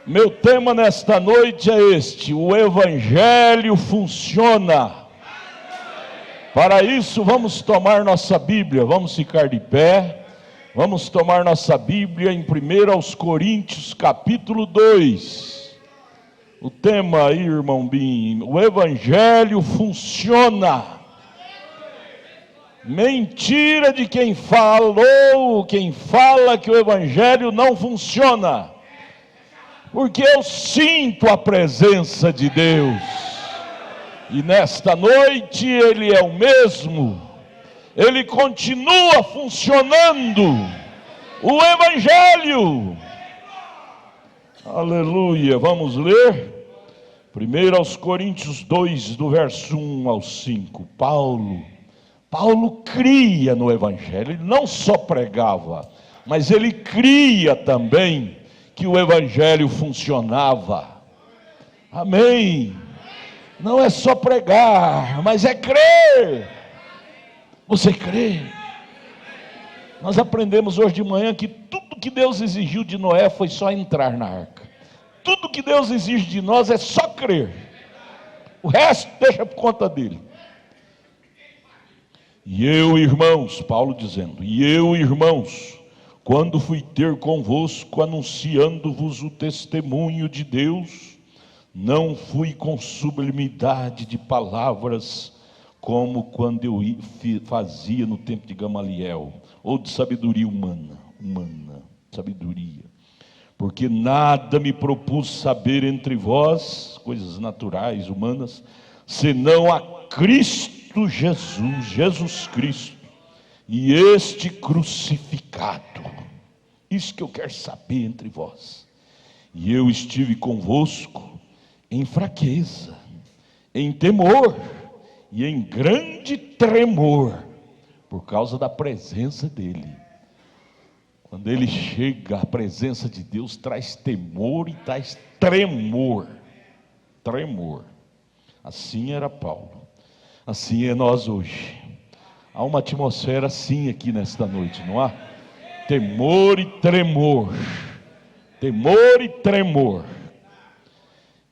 Meu tema nesta noite é este: o Evangelho funciona. Para isso, vamos tomar nossa Bíblia, vamos ficar de pé, vamos tomar nossa Bíblia em 1 Coríntios capítulo 2. O tema aí, irmão Bim, o Evangelho funciona. Mentira de quem fala que o Evangelho não funciona. Porque eu sinto a presença de Deus, e nesta noite Ele é o mesmo, Ele continua funcionando, o Evangelho, aleluia. Vamos ler 1 Coríntios 2, do verso 1 ao 5, Paulo cria no Evangelho, ele não só pregava, mas ele cria também que o Evangelho funcionava. Amém. Não é só pregar, mas é crer. Você crê? Nós aprendemos hoje de manhã que tudo que Deus exigiu de Noé foi só entrar na arca. Tudo que Deus exige de nós é só crer. O resto deixa por conta dele. E eu, irmãos, Paulo dizendo, quando fui ter convosco, anunciando-vos o testemunho de Deus, não fui com sublimidade de palavras, como quando eu fazia no tempo de Gamaliel, ou de sabedoria humana, sabedoria. Porque nada me propus saber entre vós, coisas naturais, humanas, senão a Cristo Jesus Cristo, e este crucificado. Isso que eu quero saber entre vós. E eu estive convosco em fraqueza, em temor e em grande tremor, por causa da presença dele. Quando ele chega, a presença de Deus traz temor e traz tremor. Assim era Paulo, assim é nós hoje. Há uma atmosfera assim aqui nesta noite, não há? Temor e tremor.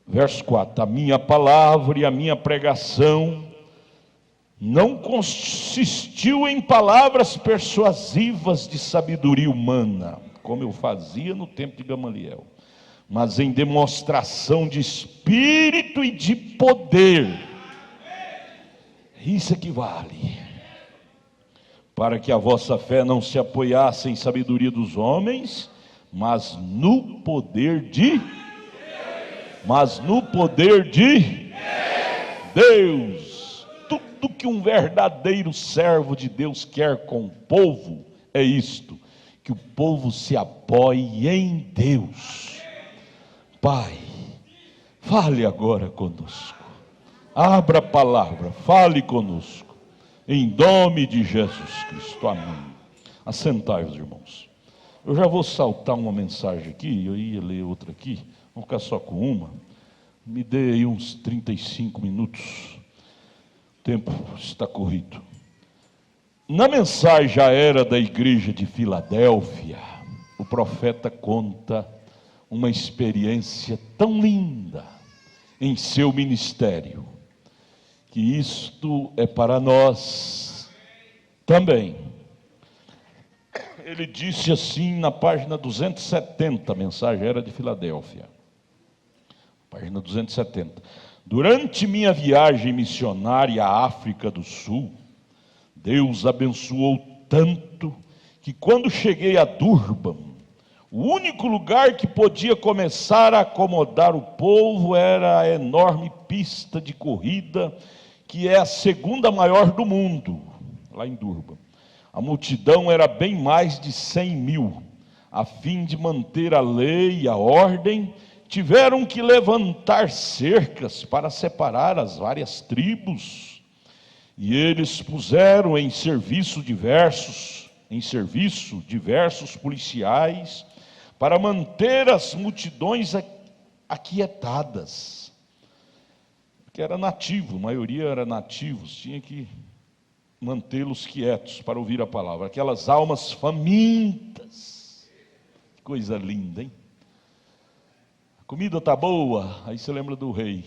Verso 4: a minha palavra e a minha pregação não consistiu em palavras persuasivas de sabedoria humana, como eu fazia no tempo de Gamaliel, mas em demonstração de espírito e de poder. Isso equivale. Para que a vossa fé não se apoiasse em sabedoria dos homens, mas no poder de Deus. Tudo que um verdadeiro servo de Deus quer com o povo é isto: que o povo se apoie em Deus. Pai, fale agora conosco, abra a palavra, fale conosco. Em nome de Jesus Cristo, amém. Assentai-vos, irmãos. Eu já vou saltar uma mensagem aqui, eu ia ler outra aqui, vamos ficar só com uma. Me dê aí uns 35 minutos, o tempo está corrido. Na mensagem já era da igreja de Filadélfia, o profeta conta uma experiência tão linda em seu ministério, que isto é para nós também. Ele disse assim na página 270, a mensagem era de Filadélfia, página 270: durante minha viagem missionária à África do Sul, Deus abençoou tanto que quando cheguei a Durban, o único lugar que podia começar a acomodar o povo era a enorme pista de corrida, que é a segunda maior do mundo, lá em Durban. A multidão era bem mais de 100 mil. A fim de manter a lei e a ordem, tiveram que levantar cercas para separar as várias tribos. E eles puseram em serviço diversos policiais para manter as multidões aquietadas. Que era nativo, a maioria era nativos, tinha que mantê-los quietos para ouvir a palavra. Aquelas almas famintas, que coisa linda, hein? comida está boa, aí você lembra do rei.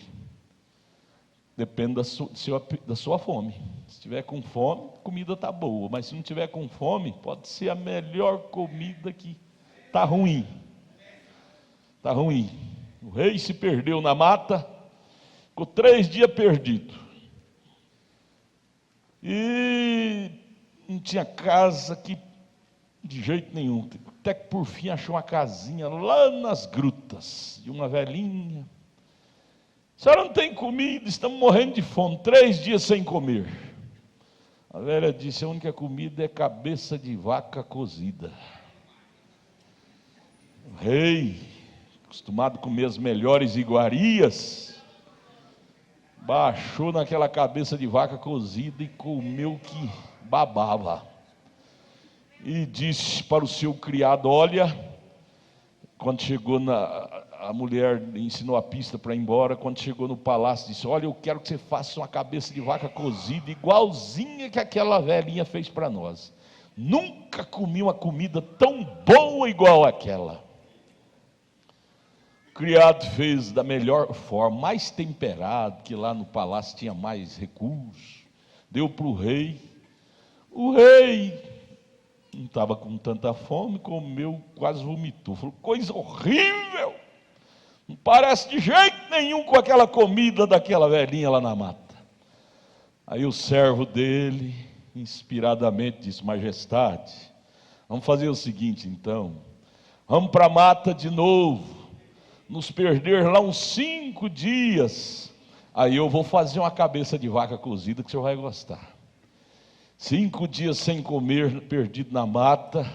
Depende da sua fome. Se tiver com fome, a comida está boa. Mas se não tiver com fome, pode ser a melhor comida que está ruim. Está ruim. O rei se perdeu na mata, ficou 3 dias perdido. E não tinha casa que de jeito nenhum. Até que por fim achou uma casinha lá nas grutas, de uma velhinha. A senhora não tem comida, estamos morrendo de fome, 3 dias sem comer. A velha disse: a única comida é cabeça de vaca cozida. O rei, acostumado a comer as melhores iguarias, baixou naquela cabeça de vaca cozida e comeu que babava. E disse para o seu criado: olha, quando chegou a mulher ensinou a pista para ir embora. Quando chegou no palácio, disse: olha, eu quero que você faça uma cabeça de vaca cozida igualzinha que aquela velhinha fez para nós. Nunca comi uma comida tão boa igual aquela. O criado fez da melhor forma, mais temperado, que lá no palácio tinha mais recursos. Deu para o rei. O rei não estava com tanta fome, comeu, quase vomitou. Falou: coisa horrível! Não parece de jeito nenhum com aquela comida daquela velhinha lá na mata. Aí o servo dele, inspiradamente, disse: majestade, vamos fazer o seguinte então. Vamos para a mata de novo, nos perder lá uns 5 dias. Aí eu vou fazer uma cabeça de vaca cozida que o senhor vai gostar. 5 dias sem comer, perdido na mata,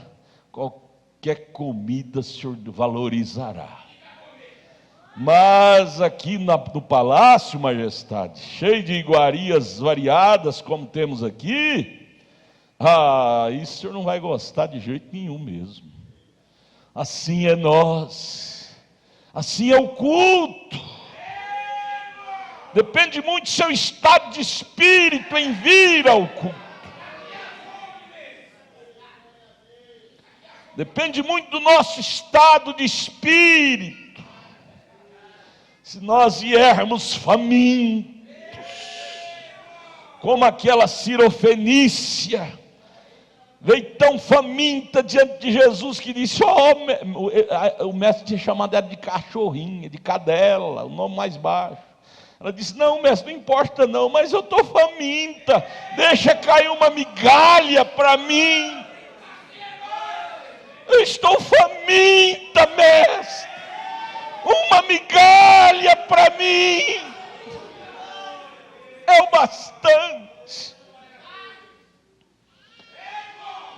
qualquer comida o senhor valorizará. Mas aqui no palácio, majestade, cheio de iguarias variadas, como temos aqui, isso o senhor não vai gostar de jeito nenhum mesmo. Assim é nós, assim é o culto. Depende muito do seu estado de espírito em vir ao culto. Depende muito do nosso estado de espírito. Se nós viermos famintos, como aquela cirofenícia, veio tão faminta diante de Jesus que disse: o mestre tinha chamado ela de cachorrinha, de cadela, o nome mais baixo. Ela disse: não, mestre, não importa não, mas eu estou faminta, deixa cair uma migalha para mim. Eu estou faminta, mestre. Uma migalha para mim é o bastante.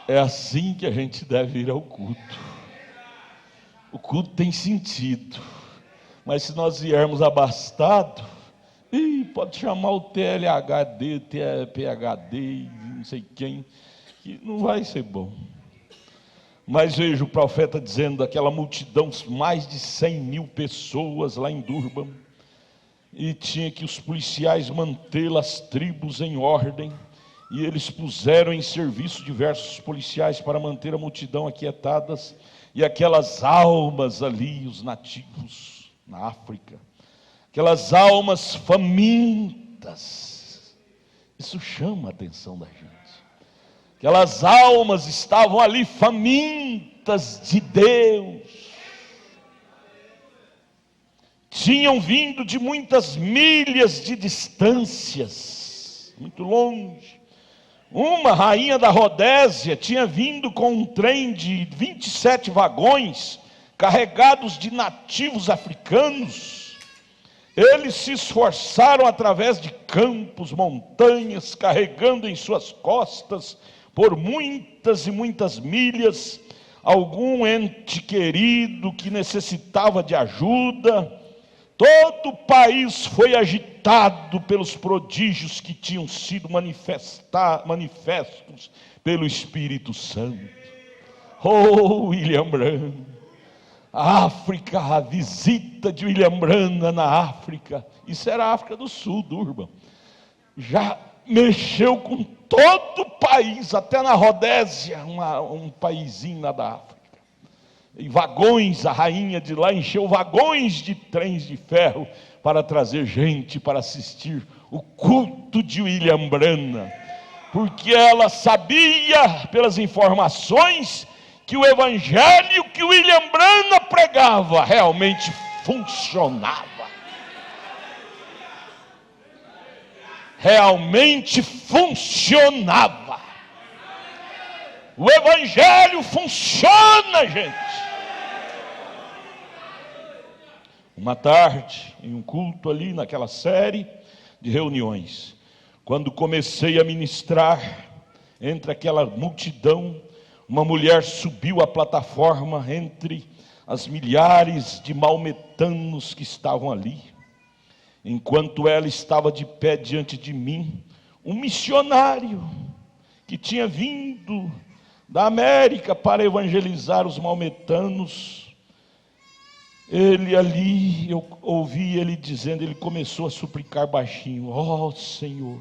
É assim que a gente deve ir ao culto. O culto tem sentido, mas se nós viermos abastados, pode chamar o TLHD, PHD, não sei quem, que não vai ser bom. Mas vejo o profeta dizendo: aquela multidão, mais de 100.000 pessoas lá em Durban, e tinha que os policiais manter as tribos em ordem, e eles puseram em serviço diversos policiais para manter a multidão aquietadas, e aquelas almas ali, os nativos na África, aquelas almas famintas, isso chama a atenção da gente. Aquelas almas estavam ali famintas de Deus, tinham vindo de muitas milhas de distâncias, muito longe. Uma rainha da Rodésia tinha vindo com um trem de 27 vagões, carregados de nativos africanos. Eles se esforçaram através de campos, montanhas, carregando em suas costas, por muitas e muitas milhas, algum ente querido que necessitava de ajuda. Todo o país foi agitado pelos prodígios que tinham sido manifestos pelo Espírito Santo. Oh, William Branham, a África, a visita de William Branham na África, isso era a África do Sul, Durban, já mexeu com todo o país, até na Rodésia, um paizinho lá da África. e vagões, a rainha de lá encheu vagões de trens de ferro para trazer gente para assistir o culto de William Branham, porque ela sabia pelas informações que o evangelho que William Branham pregava realmente funcionava. Realmente funcionava. O evangelho funciona, gente. Uma tarde, em um culto ali, naquela série de reuniões, quando comecei a ministrar, entre aquela multidão, uma mulher subiu a plataforma entre as milhares de maometanos que estavam ali. Enquanto ela estava de pé diante de mim, um missionário que tinha vindo da América para evangelizar os maometanos, ele ali, eu ouvi ele dizendo, ele começou a suplicar baixinho: ó Senhor,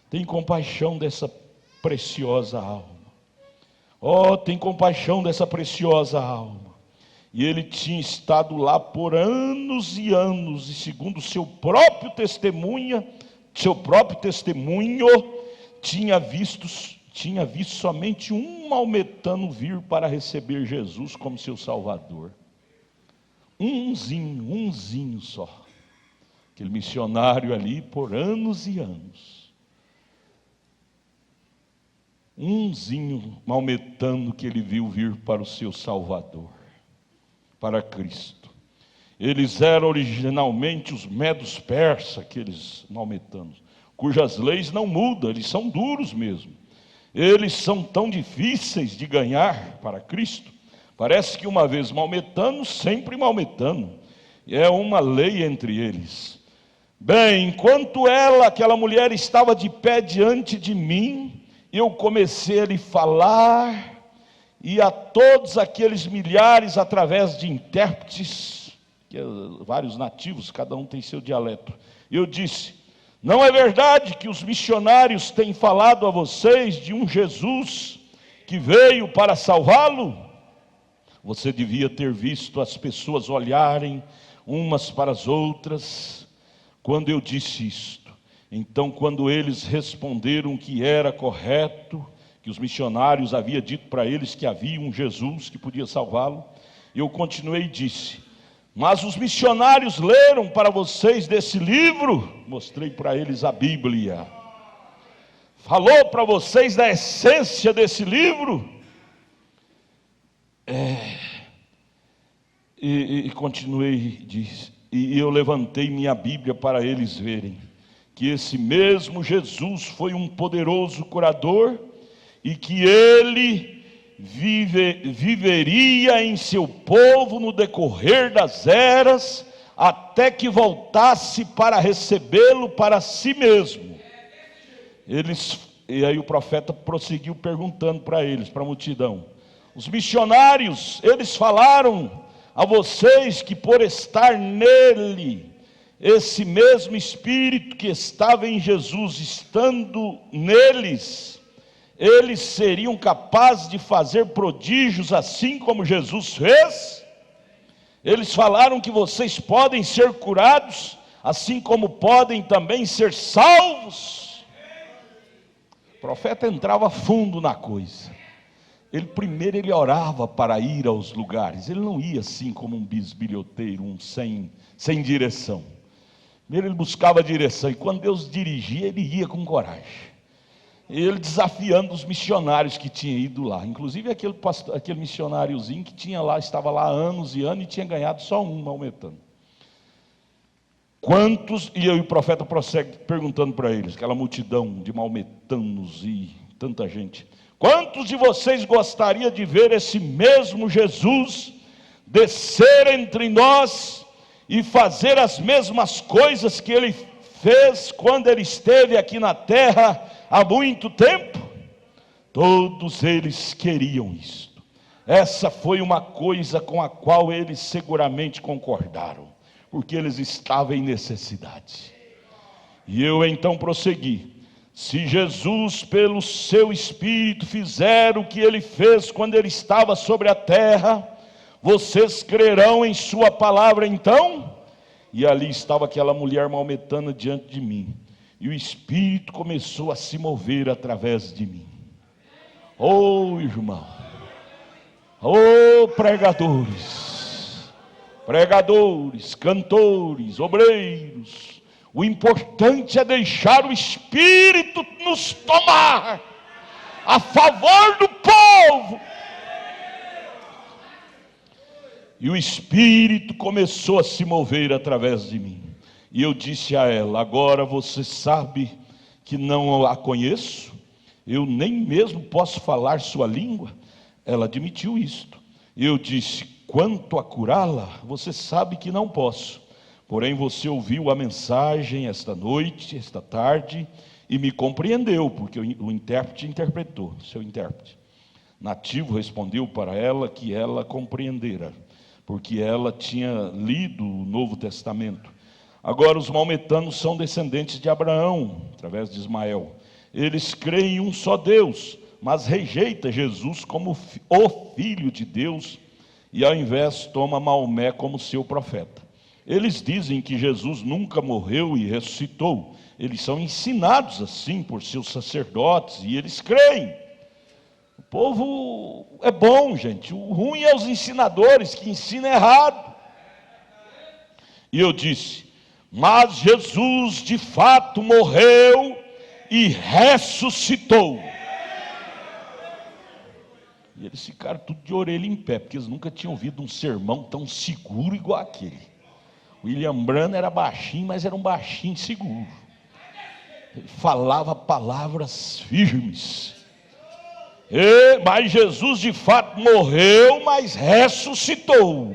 tem compaixão dessa preciosa alma. Ó, tem compaixão dessa preciosa alma. E ele tinha estado lá por anos e anos, e segundo seu próprio testemunho, tinha visto somente um maometano vir para receber Jesus como seu Salvador. Umzinho só. Aquele missionário ali por anos e anos. Umzinho maometano que ele viu vir para o seu Salvador, para Cristo. Eles eram originalmente os medos persas, aqueles maometanos, cujas leis não mudam, eles são duros mesmo. Eles são tão difíceis de ganhar para Cristo. Parece que uma vez maometano, sempre maometano. É uma lei entre eles. Bem, enquanto aquela mulher estava de pé diante de mim, eu comecei a lhe falar, e a todos aqueles milhares, através de intérpretes, vários nativos, cada um tem seu dialeto, eu disse: não é verdade que os missionários têm falado a vocês de um Jesus que veio para salvá-lo? Você devia ter visto as pessoas olharem umas para as outras quando eu disse isto. Então, quando eles responderam que era correto, que os missionários haviam dito para eles que havia um Jesus que podia salvá-lo, eu continuei e disse: mas os missionários leram para vocês desse livro? Mostrei para eles a Bíblia. Falou para vocês da essência desse livro? E continuei, disse, e eu levantei minha Bíblia para eles verem que esse mesmo Jesus foi um poderoso curador, e que ele viveria em seu povo no decorrer das eras, até que voltasse para recebê-lo para si mesmo. E aí o profeta prosseguiu perguntando para eles, para a multidão: os missionários, eles falaram a vocês que por estar nele, esse mesmo Espírito que estava em Jesus, estando neles, eles seriam capazes de fazer prodígios assim como Jesus fez? Eles falaram que vocês podem ser curados, assim como podem também ser salvos? O profeta entrava fundo na coisa. Primeiro ele orava para ir aos lugares. Ele não ia assim como um bisbilhoteiro, sem direção. Primeiro ele buscava direção, e quando Deus dirigia, ele ia com coragem. Ele desafiando os missionários que tinham ido lá. Inclusive aquele missionáriozinho que estava lá há anos e anos, e tinha ganhado só um maometano. Quantos, e o profeta prossegue perguntando para eles, aquela multidão de maometanos e tanta gente: quantos de vocês gostaria de ver esse mesmo Jesus descer entre nós e fazer as mesmas coisas que ele fez quando ele esteve aqui na terra há muito tempo? Todos eles queriam isto. Essa foi uma coisa com a qual eles seguramente concordaram, porque eles estavam em necessidade. E eu então prossegui: se Jesus, pelo seu Espírito, fizer o que ele fez quando ele estava sobre a terra, vocês crerão em sua palavra então? E ali estava aquela mulher maometana diante de mim, e o Espírito começou a se mover através de mim. Oh, irmão, oh, pregadores, cantores, obreiros, o importante é deixar o Espírito nos tomar a favor do povo. E o Espírito começou a se mover através de mim. E eu disse a ela: agora você sabe que não a conheço? Eu nem mesmo posso falar sua língua? Ela admitiu isto. Eu disse: quanto a curá-la, você sabe que não posso. Porém você ouviu a mensagem esta noite, esta tarde, e me compreendeu, porque o intérprete interpretou, seu intérprete nativo respondeu para ela que ela compreendera, porque ela tinha lido o Novo Testamento. Agora os maometanos são descendentes de Abraão, através de Ismael. Eles creem em um só Deus, mas rejeita Jesus como o Filho de Deus, e ao invés toma Maomé como seu profeta. Eles dizem que Jesus nunca morreu e ressuscitou. Eles são ensinados assim por seus sacerdotes, e eles creem. O povo é bom, gente. O ruim é os ensinadores que ensinam errado. E eu disse: mas Jesus de fato morreu e ressuscitou. E eles ficaram tudo de orelha em pé, porque eles nunca tinham ouvido um sermão tão seguro igual aquele. William Branham era baixinho, mas era um baixinho seguro. Ele falava palavras firmes. Mas Jesus de fato morreu, mas ressuscitou.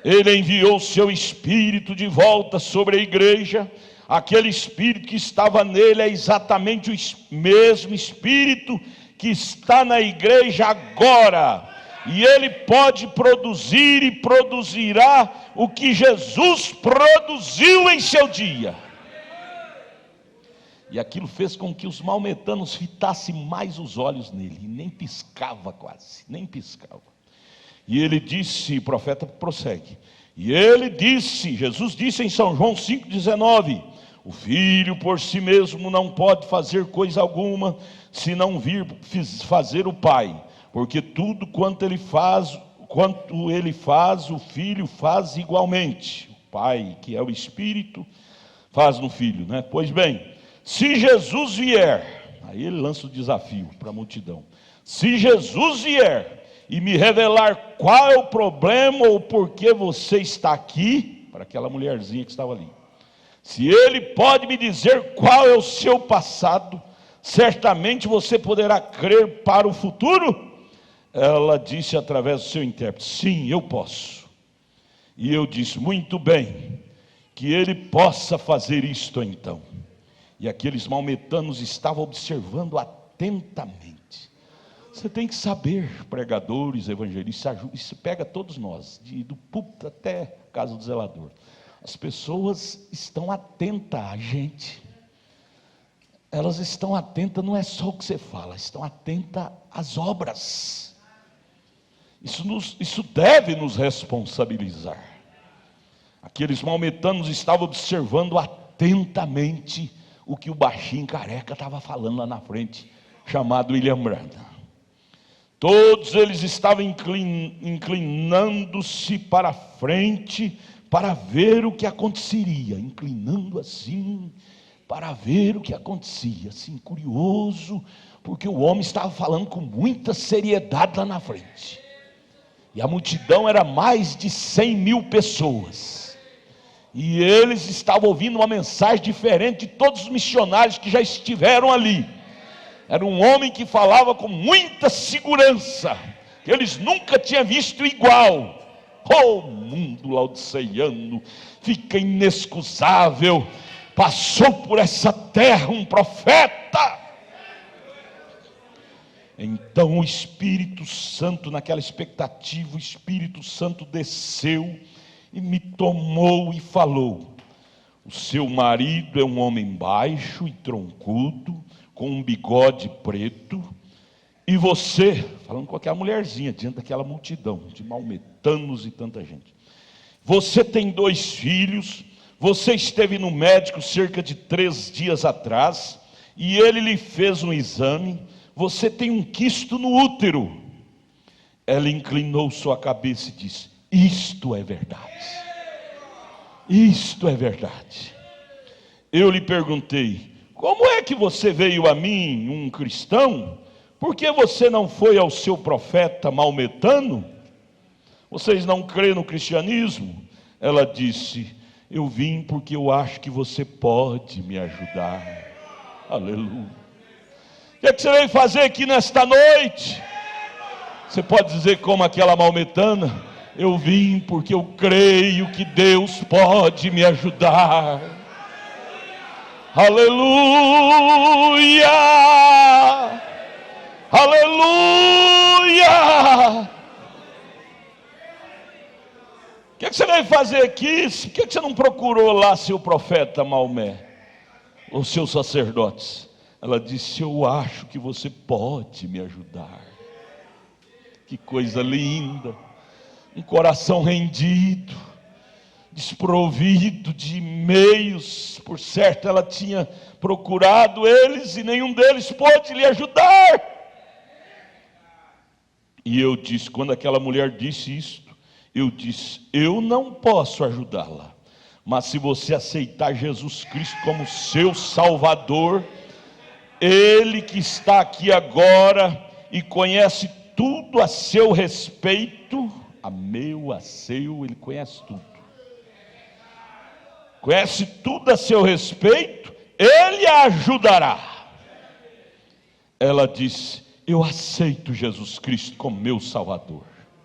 Ele enviou o seu Espírito de volta sobre a igreja. Aquele Espírito que estava nele é exatamente o mesmo Espírito que está na igreja agora. E ele pode produzir e produzirá o que Jesus produziu em seu dia. E aquilo fez com que os maometanos fitassem mais os olhos nele, e nem piscava quase, nem piscava. E ele disse, o profeta prossegue, e ele disse, Jesus disse em São João 5,19, o filho por si mesmo não pode fazer coisa alguma, se não vir fazer o pai, porque tudo quanto ele faz, o filho faz igualmente. O pai, que é o Espírito, faz no filho, né? Pois bem, se Jesus vier, aí ele lança o desafio para a multidão, se Jesus vier e me revelar qual é o problema ou por que você está aqui, para aquela mulherzinha que estava ali, se ele pode me dizer qual é o seu passado, certamente você poderá crer para o futuro. Ela disse através do seu intérprete, sim, eu posso. E eu disse, muito bem, que ele possa fazer isto então. E aqueles maometanos estavam observando atentamente. Você tem que saber, pregadores, evangelistas, isso pega todos nós, do púlpito até a casa do zelador. As pessoas estão atentas a gente. Elas estão atentas, não é só o que você fala, estão atentas às obras. Isso deve nos responsabilizar. Aqueles maometanos estavam observando atentamente o que o baixinho careca estava falando lá na frente, chamado William Branham. Todos eles estavam inclinando-se para a frente, para ver o que aconteceria, inclinando assim, para ver o que acontecia, assim, curioso, porque o homem estava falando com muita seriedade lá na frente, e a multidão era mais de 100 mil pessoas, e eles estavam ouvindo uma mensagem diferente de todos os missionários que já estiveram ali. Era um homem que falava com muita segurança, que eles nunca tinham visto igual. Oh, mundo laodiceiano, fica inexcusável, passou por essa terra um profeta. Então o Espírito Santo, naquela expectativa, o Espírito Santo desceu e me tomou e falou, o seu marido é um homem baixo e troncudo, com um bigode preto, E você, falando com aquela mulherzinha, diante daquela multidão de maometanos e tanta gente. Você tem 2 filhos, você esteve no médico cerca de 3 dias atrás, e ele lhe fez um exame, você tem um quisto no útero. Ela inclinou sua cabeça e disse: isto é verdade. Isto é verdade. Eu lhe perguntei: como é que você veio a mim, um cristão? Por que você não foi ao seu profeta maometano? Vocês não creem no cristianismo? Ela disse: eu vim porque eu acho que você pode me ajudar. Aleluia. O que é que você veio fazer aqui nesta noite? Você pode dizer como aquela maometana: eu vim porque eu creio que Deus pode me ajudar. Aleluia! Aleluia! O que você veio fazer aqui? Por que você não procurou lá seu profeta Maomé, os seus sacerdotes? Ela disse: eu acho que você pode me ajudar. Que coisa linda! Um coração rendido, desprovido de meios. Por certo, ela tinha procurado eles e nenhum deles pôde lhe ajudar. E eu disse, quando aquela mulher disse isto, eu disse: eu não posso ajudá-la, mas se você aceitar Jesus Cristo como seu Salvador, Ele que está aqui agora e conhece tudo a seu respeito, a meu, a seu, Ele conhece tudo. Conhece tudo a seu respeito, Ele a ajudará. Ela disse: eu aceito Jesus Cristo como meu Salvador.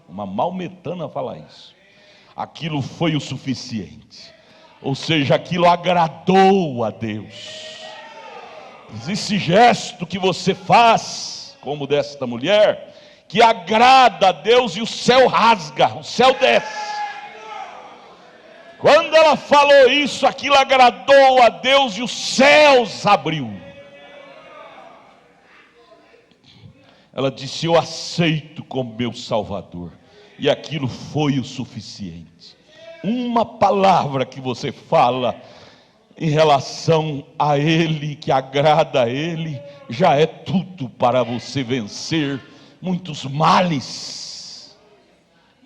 Uma maometana fala isso. Aquilo foi o suficiente. Ou seja, aquilo agradou a Deus. Esse gesto que você faz, como desta mulher, que agrada a Deus, e o céu rasga, o céu desce. Quando ela falou isso, aquilo agradou a Deus e os céus abriu. Ela disse: eu aceito como meu Salvador. E aquilo foi o suficiente. Uma palavra que você fala em relação a Ele, que agrada a Ele, já é tudo para você vencer muitos males.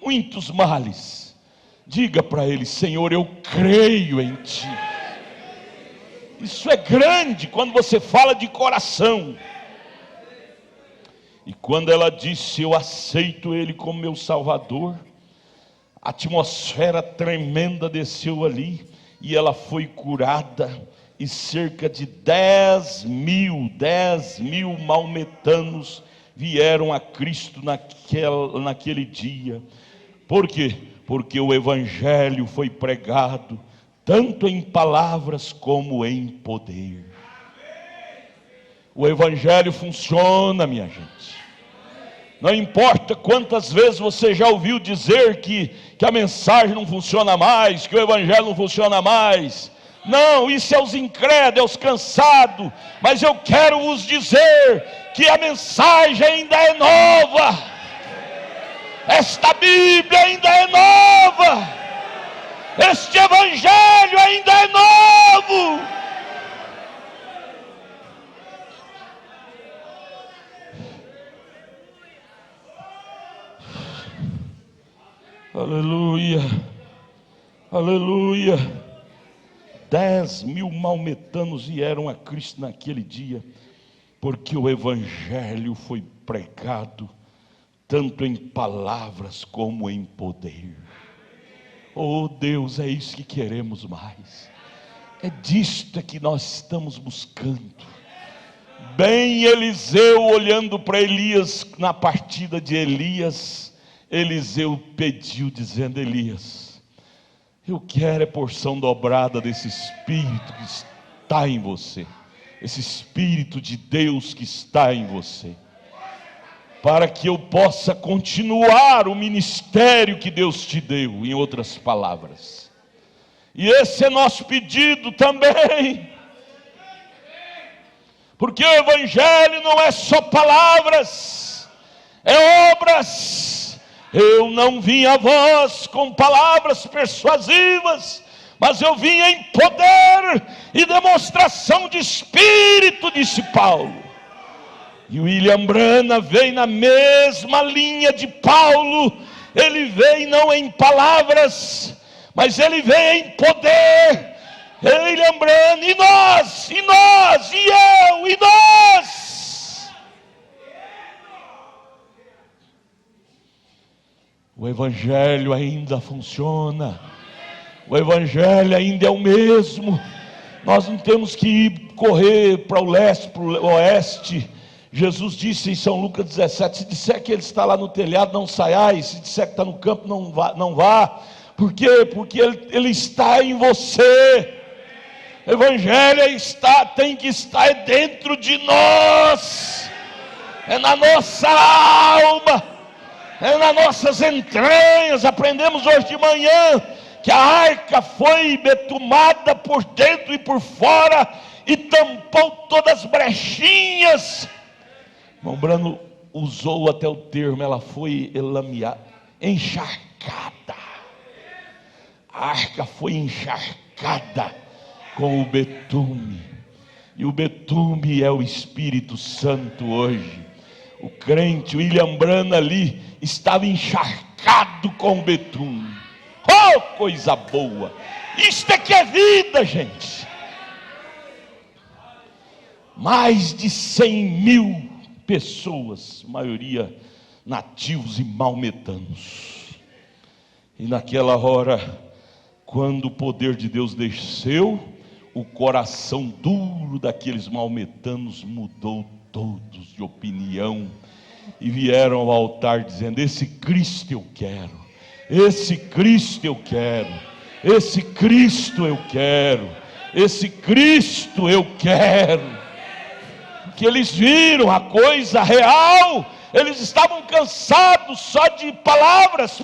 Muitos males. Diga para Ele: Senhor, eu creio em Ti. Isso é grande quando você fala de coração. E quando ela disse: eu aceito Ele como meu Salvador, a atmosfera tremenda desceu ali, e ela foi curada, e cerca de 10 mil maometanos vieram a Cristo naquele dia. Por quê? Porque o Evangelho foi pregado, tanto em palavras como em poder. O Evangelho funciona, minha gente. Não importa quantas vezes você já ouviu dizer que a mensagem não funciona mais, que o Evangelho não funciona mais. Não, isso é os incrédulos, é os cansados. Mas eu quero vos dizer que a mensagem ainda é nova. Esta Bíblia ainda é nova. Este Evangelho ainda é novo. Aleluia, aleluia. 10 mil maometanos vieram a Cristo naquele dia, porque o Evangelho foi pregado, tanto em palavras como em poder. Oh Deus, é isso que queremos mais. É disto que nós estamos buscando. Bem, Eliseu olhando para Elias, na partida de Elias, Eliseu pediu dizendo: Elias, eu quero a porção dobrada desse Espírito que está em você, esse Espírito de Deus que está em você, para que eu possa continuar o ministério que Deus te deu, em outras palavras. E esse é nosso pedido também. Porque o Evangelho não é só palavras, é obras. Eu não vim a vós com palavras persuasivas, mas eu vim em poder e demonstração de Espírito, disse Paulo. E o William Branham veio na mesma linha de Paulo. Ele veio não em palavras, mas ele veio em poder. William Branham, e nós, e eu, e nós. O Evangelho ainda funciona. O Evangelho ainda é o mesmo. Nós não temos que correr para o leste, para o oeste. Jesus disse em São Lucas 17, se disser que ele está lá no telhado, não saiais. Se disser que está no campo, não vá. Por quê? Porque ele está em você. O Evangelho tem que estar dentro de nós. É na nossa alma. É nas nossas entranhas. Aprendemos hoje de manhã que a arca foi betumada por dentro e por fora e tampou todas as brechinhas. Irmão Brano usou até o termo, ela foi encharcada. A arca foi encharcada com o betume. E o betume é o Espírito Santo hoje. O crente William Branham ali estava encharcado com o betume. Oh, coisa boa! Isto é que é vida, gente. Mais de 100 mil pessoas, maioria nativos e maometanos. E naquela hora, quando o poder de Deus desceu, o coração duro daqueles maometanos mudou todos de opinião e vieram ao altar dizendo: esse Cristo eu quero, esse Cristo eu quero, esse Cristo eu quero, esse Cristo eu quero. Que eles viram a coisa real. Eles estavam cansados só de palavras,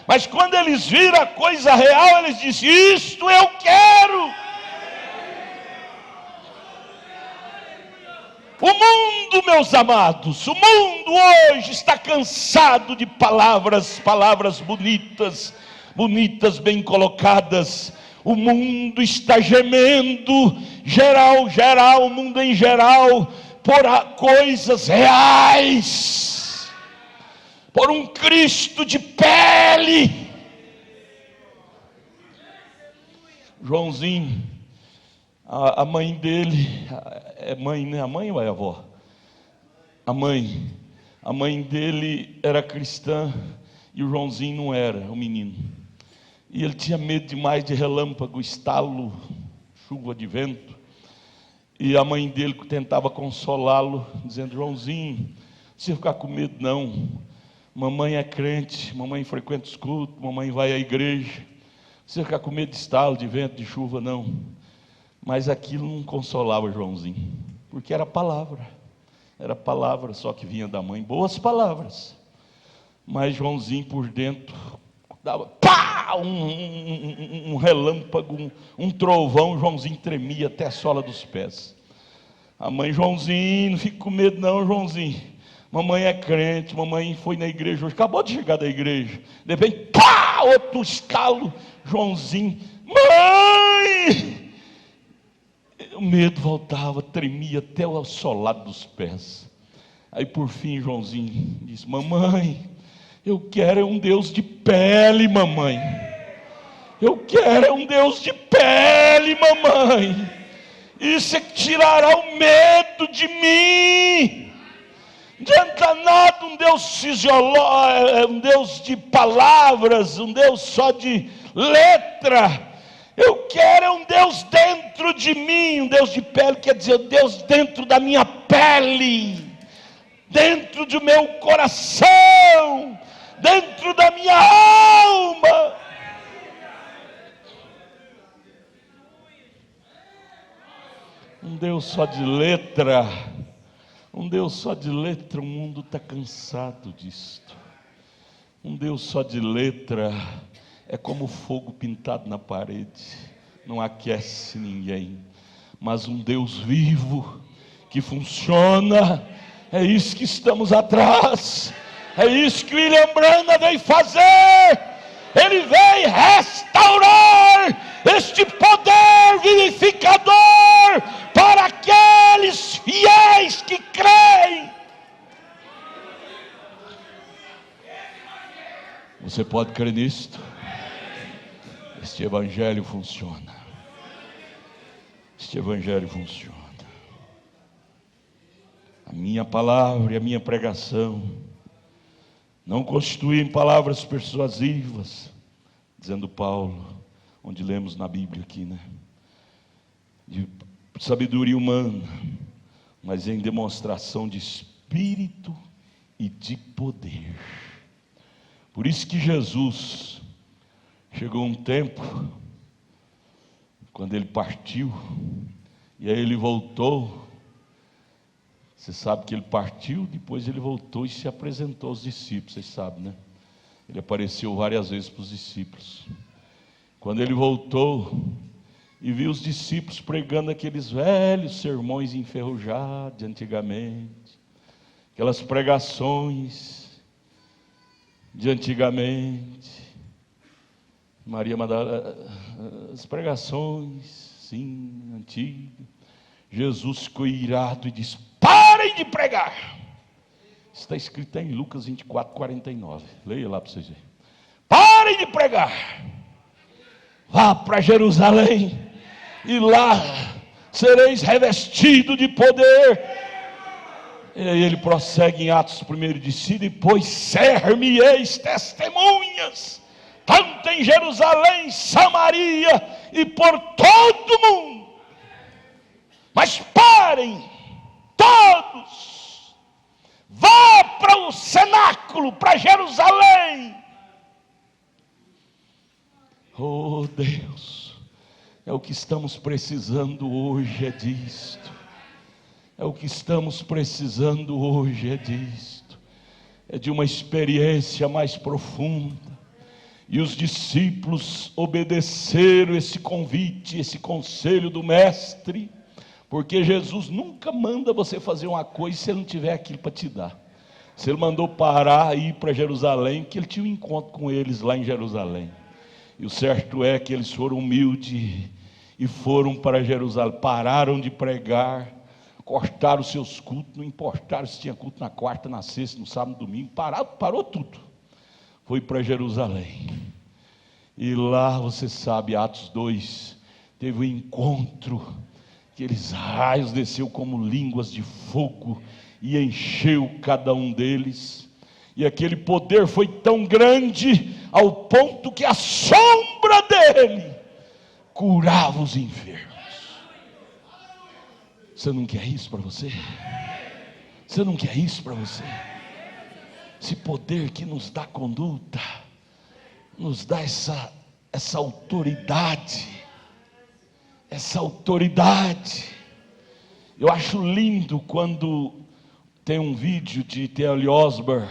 mas quando eles viram a coisa real, eles disseram: isto eu quero. O mundo, meus amados, o mundo hoje está cansado de palavras bonitas, bem colocadas. O mundo está gemendo, o mundo em geral, por coisas reais, por um Cristo de pele. Joãozinho, a mãe dele, é mãe, né? A mãe ou é a avó? A mãe dele era cristã e o Joãozinho não era, o menino. E ele tinha medo demais de relâmpago, estalo, chuva de vento. E a mãe dele tentava consolá-lo, dizendo: Joãozinho, não precisa ficar com medo não. Mamãe é crente, mamãe frequenta os cultos, mamãe vai à igreja. Não precisa ficar com medo de estalo, de vento, de chuva não. Mas aquilo não consolava Joãozinho, porque era palavra só que vinha da mãe, boas palavras. Mas Joãozinho por dentro dava um relâmpago, um trovão, Joãozinho tremia até a sola dos pés. A mãe: Joãozinho, não fique com medo não, Joãozinho. Mamãe é crente, mamãe foi na igreja hoje, acabou de chegar da igreja. De repente, outro estalo, Joãozinho: mãe! O medo voltava, tremia até o solado dos pés. Aí por fim Joãozinho disse: mamãe, eu quero um Deus de pele, mamãe. Eu quero um Deus de pele, mamãe. Isso é que tirará o medo de mim. Não adianta nada um Deus fisiológico, um Deus de palavras, um Deus só de letra. Eu quero um Deus dentro de mim, um Deus de pele, quer dizer, Deus dentro da minha pele, dentro do meu coração, dentro da minha alma. Um Deus só de letra, o mundo está cansado disto. Um Deus só de letra é como fogo pintado na parede, não aquece ninguém. mas um Deus vivo, que funciona. É isso que estamos atrás. É isso que William Branham veio fazer. Ele veio restaurar este poder vivificador para aqueles fiéis que creem. Você pode crer nisto? Este evangelho funciona. Este evangelho funciona. A minha palavra e a minha pregação não constituem palavras persuasivas, dizendo Paulo, onde lemos na Bíblia aqui, né? De sabedoria humana, mas em demonstração de espírito e de poder. Por isso que Jesus, chegou um tempo, quando ele partiu, e aí ele voltou. Você sabe que ele partiu, depois ele voltou e se apresentou aos discípulos, vocês sabem, né? Ele apareceu várias vezes para os discípulos. Quando ele voltou e viu os discípulos pregando aqueles velhos sermões enferrujados de antigamente, aquelas pregações de antigamente, Maria Madalena, as pregações, sim, antigas, Jesus ficou irado e disse: parem de pregar. Está escrito em Lucas 24, 49. Leia lá para vocês verem. Parem de pregar. Vá para Jerusalém e lá sereis revestidos de poder. E aí ele prossegue em Atos 1 de si, depois ser-me-eis testemunhas, tanto em Jerusalém, Samaria e por todo o mundo. Mas parem todos, vá para o cenáculo, para Jerusalém. Oh Deus, é o que estamos precisando hoje, é disto. É o que estamos precisando hoje, é disto. É de uma experiência mais profunda. E os discípulos obedeceram esse convite, esse conselho do mestre, porque Jesus nunca manda você fazer uma coisa se ele não tiver aquilo para te dar. Se ele mandou parar e ir para Jerusalém, que ele tinha um encontro com eles lá em Jerusalém. E o certo é que eles foram humildes e foram para Jerusalém, pararam de pregar, cortaram os seus cultos, não importaram se tinha culto na quarta, na sexta, no sábado, no domingo, parou tudo. Foi para Jerusalém. E lá, você sabe, Atos 2, teve um encontro, aqueles raios desceu como línguas de fogo e encheu cada um deles. E aquele poder foi tão grande ao ponto que a sombra dele curava os enfermos. Você não quer isso para você? Você não quer isso para você? Esse poder que nos dá conduta, nos dá essa autoridade, essa autoridade. Eu acho lindo quando tem um vídeo de T.L. Osborne,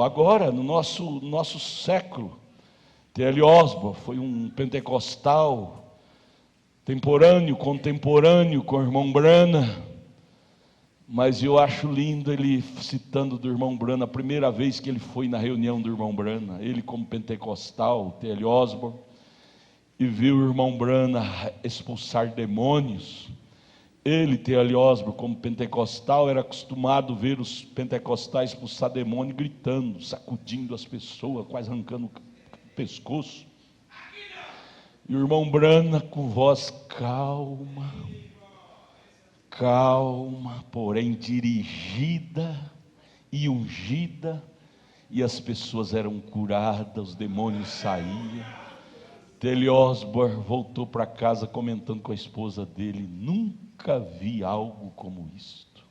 agora no nosso século. T.L. Osborne foi um pentecostal, contemporâneo com o irmão Branham. Mas eu acho lindo ele citando do irmão Branham, a primeira vez que ele foi na reunião do irmão Branham, ele como pentecostal, T.L. Osborne, e viu o irmão Branham expulsar demônios. Ele, T.L. Osborne, como pentecostal, era acostumado a ver os pentecostais expulsar demônio gritando, sacudindo as pessoas, quase arrancando o pescoço. E o irmão Branham com voz calma, porém dirigida e ungida, e as pessoas eram curadas, os demônios saíam. T.L. Osborne voltou para casa comentando com a esposa dele: nunca vi algo como isto.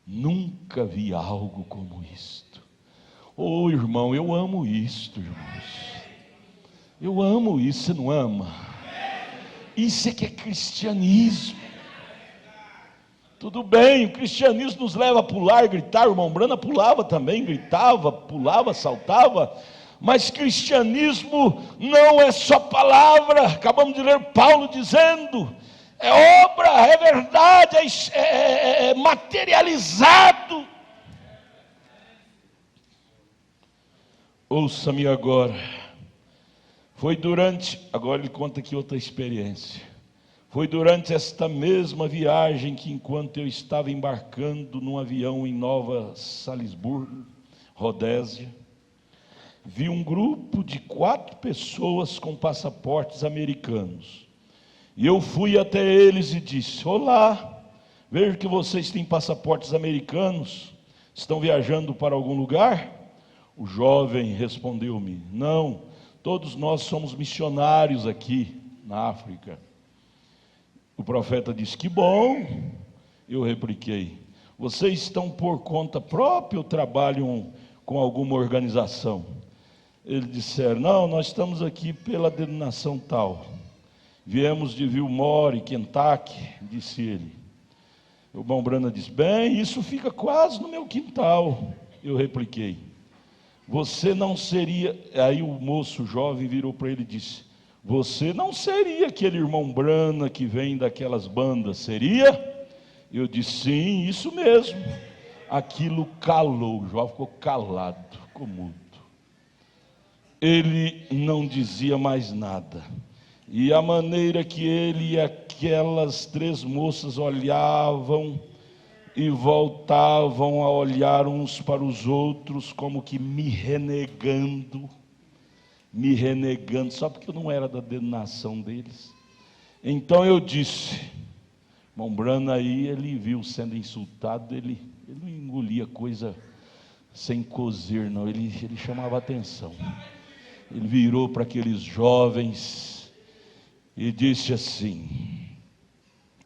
Nunca vi algo como isto. Oh, irmão, eu amo isto, irmãos. Eu amo isso, você não ama? Isso é que é cristianismo. Tudo bem, o cristianismo nos leva a pular, gritar. O irmão Branham pulava também, gritava, pulava, saltava. Mas cristianismo não é só palavra. Acabamos de ler Paulo dizendo é obra, é verdade, é materializado. Ouça-me agora. Agora ele conta aqui outra experiência. Foi durante esta mesma viagem que, enquanto eu estava embarcando num avião em Nova Salisburgo, Rodésia, vi um grupo de 4 pessoas com passaportes americanos. E eu fui até eles e disse: olá, vejo que vocês têm passaportes americanos, estão viajando para algum lugar? O jovem respondeu-me: não, todos nós somos missionários aqui na África. O profeta disse: que bom. Eu repliquei: vocês estão por conta própria ou trabalham com alguma organização? Eles disseram: não, nós estamos aqui pela denominação tal. Viemos de Wilmore, Kentucky, disse ele. O irmão Branham disse: bem, isso fica quase no meu quintal. Eu repliquei: você não seria... Aí o moço jovem virou para ele e disse: você não seria aquele irmão Branham que vem daquelas bandas, seria? Eu disse: sim, isso mesmo. Aquilo calou, o jovem ficou calado, ficou mudo. Ele não dizia mais nada. E a maneira que ele e aquelas 3 moças olhavam e voltavam a olhar uns para os outros, como que me renegando, só porque eu não era da denominação deles. Então eu disse: irmão Branham aí, ele viu sendo insultado, ele não engolia coisa sem cozer, não, ele chamava atenção. Ele virou para aqueles jovens e disse assim.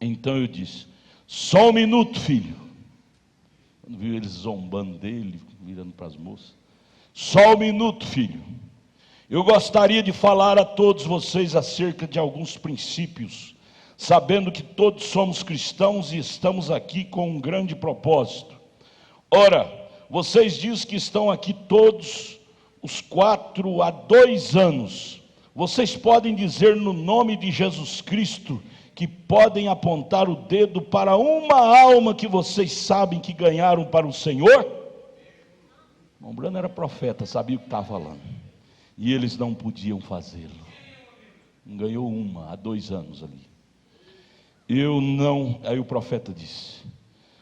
Então eu disse: só um minuto, filho. Quando viu eles zombando dele, virando para as moças: só um minuto, filho. Eu gostaria de falar a todos vocês acerca de alguns princípios, sabendo que todos somos cristãos e estamos aqui com um grande propósito. Ora, vocês dizem que estão aqui todos os 4 há 2 anos. Vocês podem dizer no nome de Jesus Cristo que podem apontar o dedo para uma alma que vocês sabem que ganharam para o Senhor? O Branham era profeta, sabia o que estava falando. E eles não podiam fazê-lo. Ganhou uma há 2 anos ali. Eu não. Aí o profeta disse,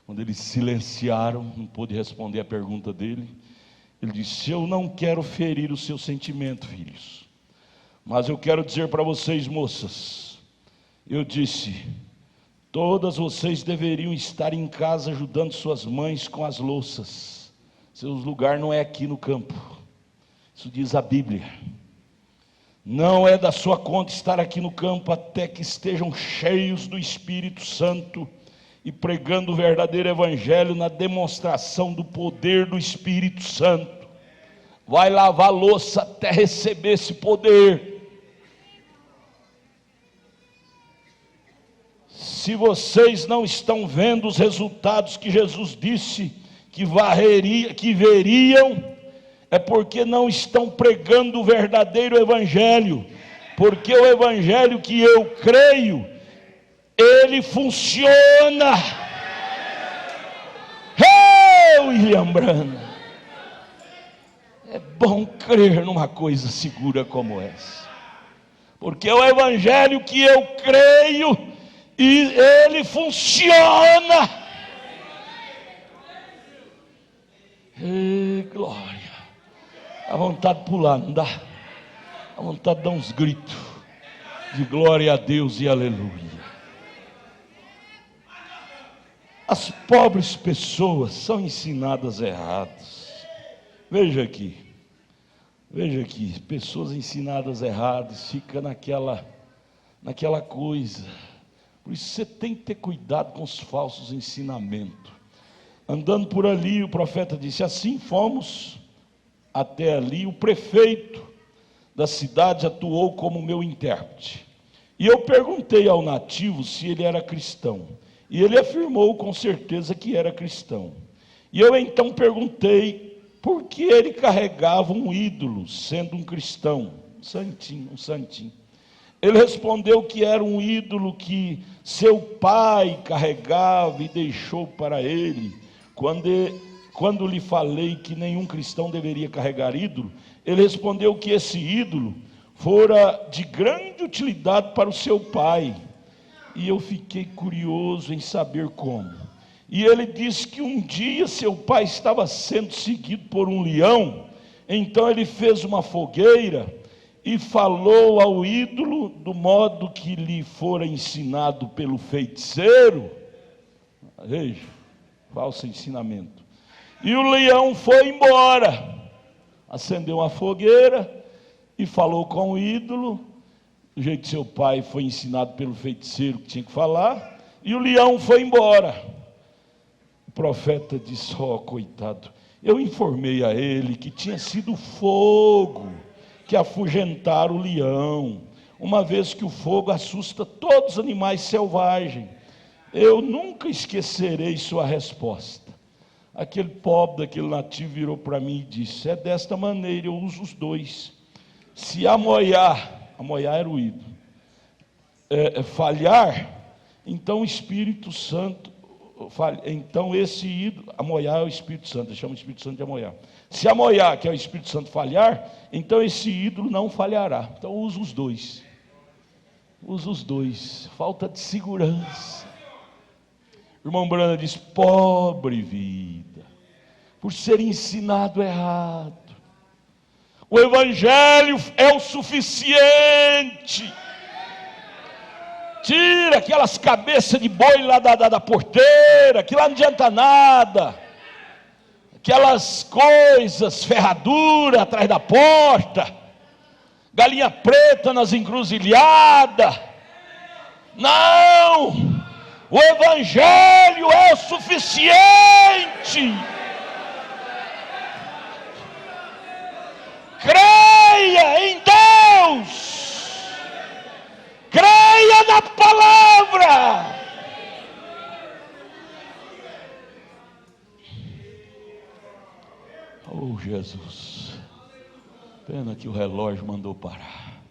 quando eles silenciaram, não pôde responder a pergunta dele, ele disse: eu não quero ferir o seu sentimento, filhos, mas eu quero dizer para vocês, moças, eu disse: todas vocês deveriam estar em casa ajudando suas mães com as louças. Seu lugar não é aqui no campo. Isso diz a Bíblia. Não é da sua conta estar aqui no campo até que estejam cheios do Espírito Santo e pregando o verdadeiro Evangelho na demonstração do poder do Espírito Santo. Vai lavar louça até receber esse poder. Se vocês não estão vendo os resultados que Jesus disse que veriam, é porque não estão pregando o verdadeiro Evangelho. Porque o Evangelho que eu creio, ele funciona. William Branham, é bom crer numa coisa segura como essa, porque o Evangelho que eu creio, e ele funciona. Glória. Dá vontade de pular, não dá? Dá vontade de dar uns gritos de glória a Deus e aleluia. As pobres pessoas são ensinadas erradas. Veja aqui, pessoas ensinadas erradas, fica naquela coisa. Por isso você tem que ter cuidado com os falsos ensinamentos. Andando por ali, o profeta disse: assim fomos até ali, o prefeito da cidade atuou como meu intérprete. E eu perguntei ao nativo se ele era cristão, e ele afirmou com certeza que era cristão. E eu então perguntei por que ele carregava um ídolo, sendo um cristão, um santinho. Ele respondeu que era um ídolo que seu pai carregava e deixou para ele. Quando lhe falei que nenhum cristão deveria carregar ídolo, ele respondeu que esse ídolo fora de grande utilidade para o seu pai. E eu fiquei curioso em saber como. E ele disse que um dia seu pai estava sendo seguido por um leão. Então ele fez uma fogueira e falou ao ídolo do modo que lhe fora ensinado pelo feiticeiro. Veja, falso ensinamento. E o leão foi embora, acendeu uma fogueira e falou com o ídolo, do jeito que seu pai foi ensinado pelo feiticeiro que tinha que falar, e o leão foi embora. O profeta disse: ó, coitado, eu informei a ele que tinha sido fogo que afugentara o leão, uma vez que o fogo assusta todos os animais selvagens. Eu nunca esquecerei sua resposta. Aquele pobre daquele nativo virou para mim e disse: é desta maneira, eu uso os dois. Se amoiar era o ídolo, falhar, então o Espírito Santo, então esse ídolo, amoiar é o Espírito Santo, ele chama o Espírito Santo de amoiar. Se amoiar, que é o Espírito Santo, falhar, então esse ídolo não falhará. Então usa os dois. Usa os dois. Falta de segurança. O irmão Brana diz: pobre vida, por ser ensinado errado. O Evangelho é o suficiente. Tira aquelas cabeças de boi lá da porteira, que lá não adianta nada. Aquelas coisas, ferradura atrás da porta, galinha preta nas encruzilhadas. Não! O Evangelho é o suficiente. Creia em Deus. Creia na palavra. Oh, Jesus. Pena que o relógio mandou parar.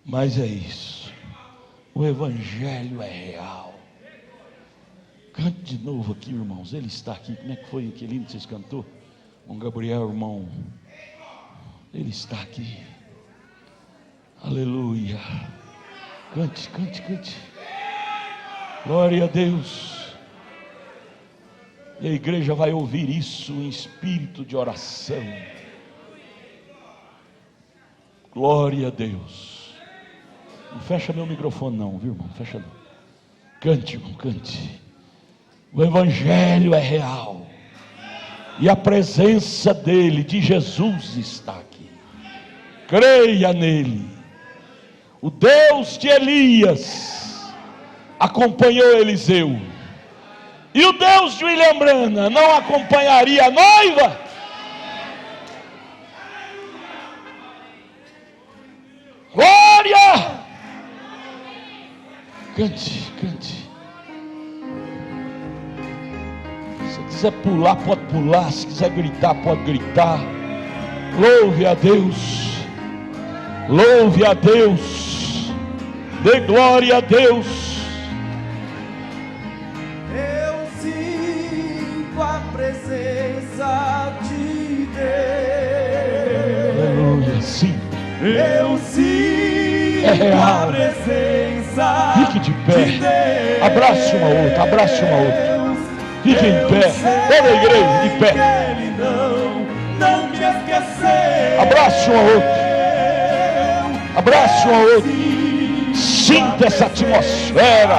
Mas é isso. O Evangelho é real. Cante de novo aqui, irmãos. Ele está aqui. Como é que foi? Que lindo que vocês cantou. Irmão Gabriel, irmão. Ele está aqui. Aleluia. Cante, cante, cante. Glória a Deus. E a igreja vai ouvir isso em espírito de oração. Glória a Deus. Não fecha meu microfone não, viu, irmão? Fecha não. Cante, irmão, cante. O Evangelho é real. E a presença dele, de Jesus, está aqui. Creia nele. O Deus de Elias acompanhou Eliseu. E o Deus de William Branham não acompanharia a noiva? Glória! Cante, cante. Se quiser pular, pode pular. Se quiser gritar, pode gritar. Louve a Deus. Louve a Deus. Dê glória a Deus. Eu sinto a presença de Deus. Aleluia, sim. Eu sinto real. a presença. Fique de pé. de Deus. Abrace uma outra, abrace uma outra. Fique em pé. Toda a igreja de pé. Ele não me esqueceu. Abrace uma outra. Abrace uma outra. Sinta essa atmosfera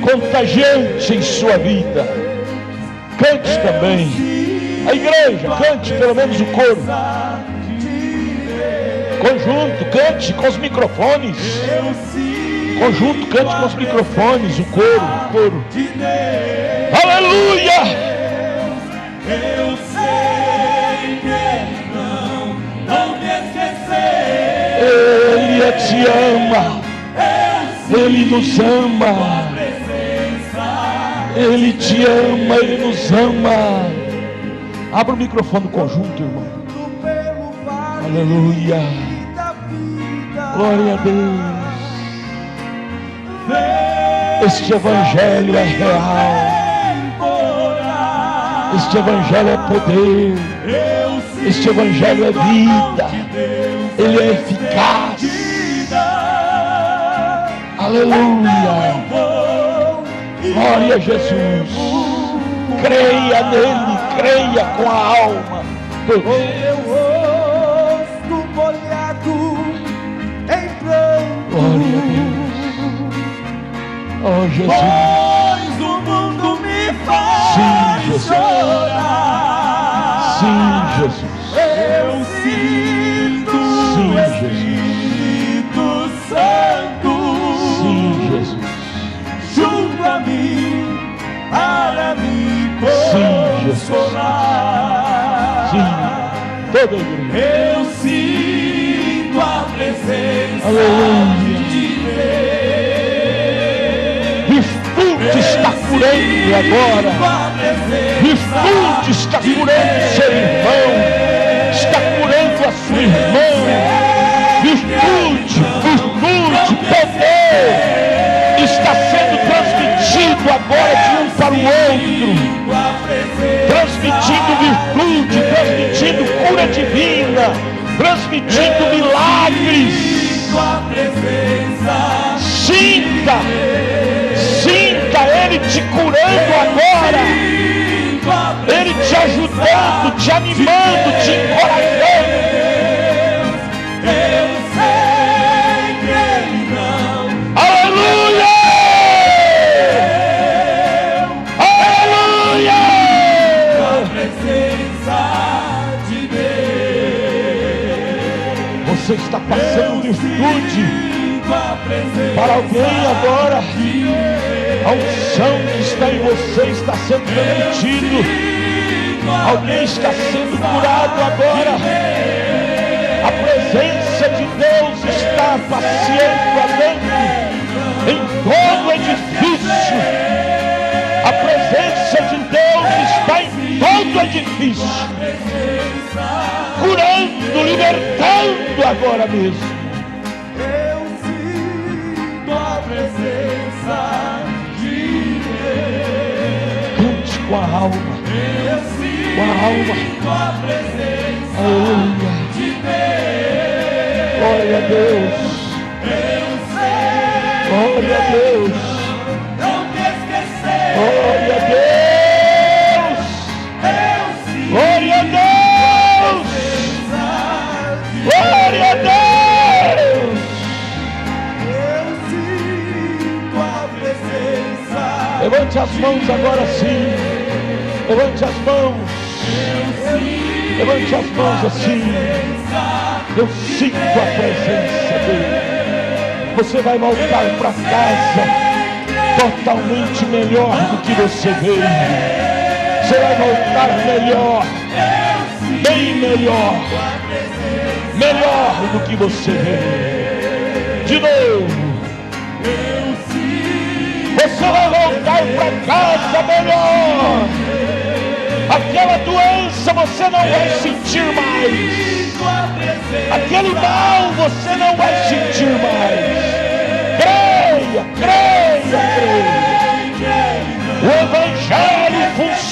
contagiante em sua vida. Cante também. A igreja, cante pelo menos o coro. Conjunto, cante com os microfones. Conjunto, cante com os microfones, o coro. Aleluia! Eu sei que Ele não me esqueceu. Ele te ama. Ele nos ama. Ele te ama, Ele nos ama. Abra o microfone do conjunto, irmão. Aleluia. Glória a Deus. Este Evangelho é real. Este Evangelho é poder. Este Evangelho é vida. Ele é eficaz. Aleluia. Glória a Jesus. Creia nele, creia com a alma. Meu rosto molhado em pranto. Glória a Deus. Oh Jesus. Pois o mundo me faz chorar. Sim, Jesus. Eu sinto o Espírito Santo. Sim, Jesus. Junto a mim para me consolar. Sim, toda a igreja. Eu sinto a presença Aleluia. de Deus. Virtude está curando agora. Virtude está curando seu irmão. Está curando a sua irmã. Virtude, poder está sendo transmitido agora de um para o outro. Transmitindo virtude, transmitindo cura divina, transmitindo milagres. Sinta Ele te curando agora, Ele te ajudando, te animando, te encorajando. Eu sei que Ele não. Aleluia! Aleluia! A presença de Deus. Você está passando virtude para alguém agora. A unção que está em você está sendo transmitido. Alguém está sendo curado agora. A presença de Deus está passeando adentro, em todo o edifício. A presença de Deus está em todo o edifício, curando, libertando agora mesmo. Eu sinto a presença de Deus. Cante com a alma. Eu sinto a presença de Deus. Glória a Deus. Eu sei. Glória a Deus. Não te esquecer. Glória a Deus. Eu sinto Glória a Deus. Glória a Deus. Eu sinto a presença. Levante as mãos agora sim. Levante as mãos. Levante as mãos assim. Eu sinto a presença dele. Você vai voltar para casa totalmente melhor do que você veio. Você vai voltar melhor, bem melhor, melhor do que você veio. De novo. Você vai voltar para casa melhor. Aquela doença você não vai sentir mais. Aquele mal você não vai sentir mais. Creia, creia, creia. O Evangelho funciona.